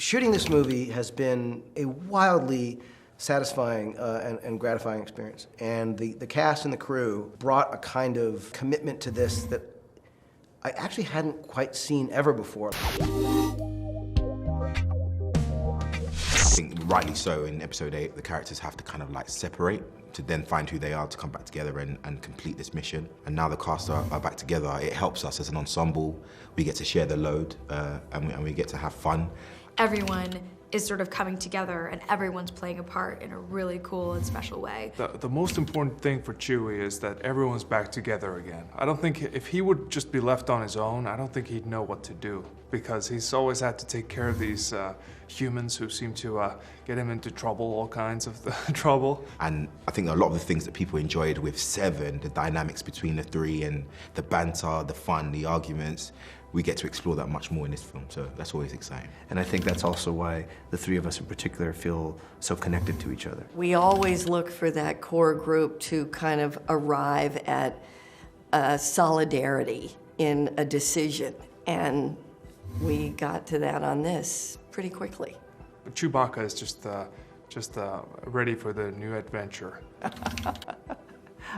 Shooting this movie has been a wildly satisfying and gratifying experience. And the cast and the crew brought a kind of commitment to this that I actually hadn't quite seen ever before. I think rightly so in episode 8, the characters have to kind of like separate to then find who they are, to come back together and complete this mission. And now the cast are back together. It helps us as an ensemble. We get to share the load and we get to have fun. Everyone is sort of coming together and everyone's playing a part in a really cool and special way. The most important thing for Chewie is that everyone's back together again. I don't think if he would just be left on his own, I don't think he'd know what to do, because he's always had to take care of these humans who seem to get him into trouble, all kinds of trouble. And I think a lot of the things that people enjoyed with 7, the dynamics between the 3 and the banter, the fun, the arguments, we get to explore that much more in this film, so that's always exciting. And I think that's also why the 3 of us in particular feel so connected to each other. We always look for that core group to kind of arrive at solidarity in a decision, and we got to that on this pretty quickly. Chewbacca is just ready for the new adventure.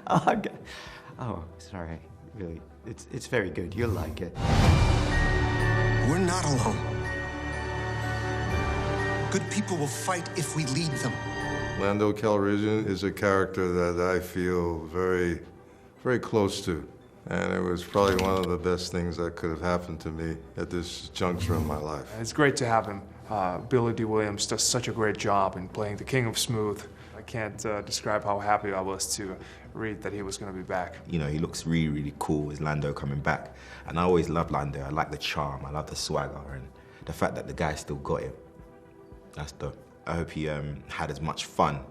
Oh, sorry, really. It's very good. You'll like it. We're not alone. Good people will fight if we lead them. Lando Calrissian is a character that I feel very, very close to. And it was probably one of the best things that could have happened to me at this juncture in my life. It's great to have him. Billy D. Williams does such a great job in playing the King of Smooth. I can't describe how happy I was to read that he was going to be back. You know, he looks really, really cool as Lando coming back. And I always loved Lando. I like the charm, I love the swagger, and the fact that the guy still got it. That's dope. I hope he had as much fun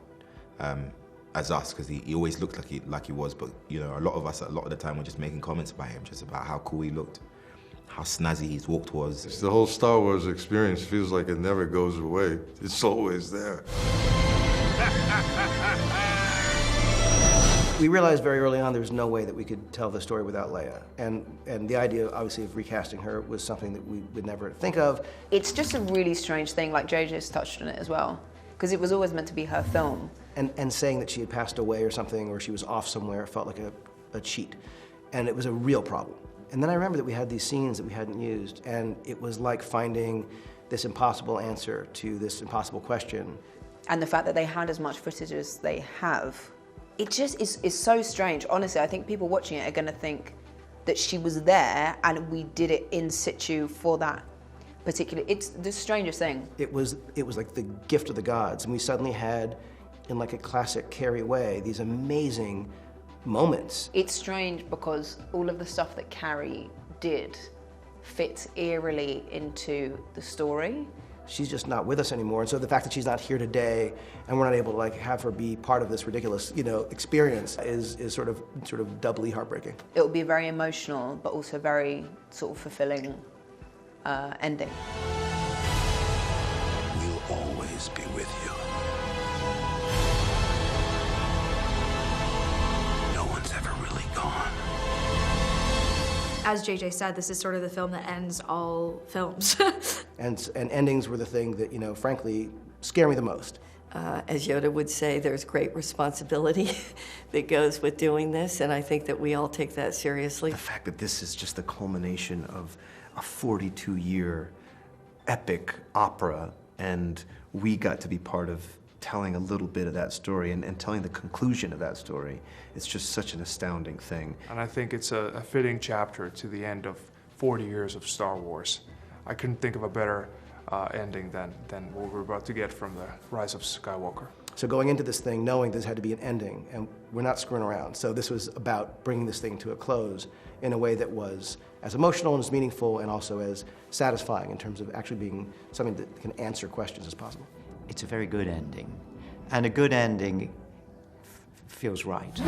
as us, because he always looked like he was, but you know, a lot of us, a lot of the time, were just making comments about him, just about how cool he looked, how snazzy his walk was. It's the whole Star Wars experience feels like it never goes away. It's always there. We realized very early on there was no way that we could tell the story without Leia. And the idea, obviously, of recasting her was something that we would never think of. It's just a really strange thing, like JJ's touched on it as well, because it was always meant to be her film. And saying that she had passed away or something, or she was off somewhere, felt like a cheat. And it was a real problem. And then I remember that we had these scenes that we hadn't used, and it was like finding this impossible answer to this impossible question. And the fact that they had as much footage as they have, it just is so strange. Honestly, I think people watching it are going to think that she was there and we did it in situ for that particular. It's the strangest thing. It was like the gift of the gods, and we suddenly had, in like a classic Carrie way, these amazing moments. It's strange because all of the stuff that Carrie did fits eerily into the story. She's just not with us anymore, and so the fact that she's not here today and we're not able to like have her be part of this ridiculous, you know, experience is sort of doubly heartbreaking. It will be very emotional, but also very sort of fulfilling ending. We'll always be with you. No one's ever really gone. As JJ said, this is sort of the film that ends all films. And endings were the thing that, you know, frankly, scare me the most. As Yoda would say, there's great responsibility that goes with doing this, and I think that we all take that seriously. The fact that this is just the culmination of a 42-year epic opera, and we got to be part of telling a little bit of that story and telling the conclusion of that story. It's just such an astounding thing. And I think it's a fitting chapter to the end of 40 years of Star Wars. I couldn't think of a better ending than what we're about to get from the Rise of Skywalker. So going into this thing, knowing this had to be an ending, and we're not screwing around. So this was about bringing this thing to a close in a way that was as emotional and as meaningful and also as satisfying in terms of actually being something that can answer questions as possible. It's a very good ending, and a good ending feels right.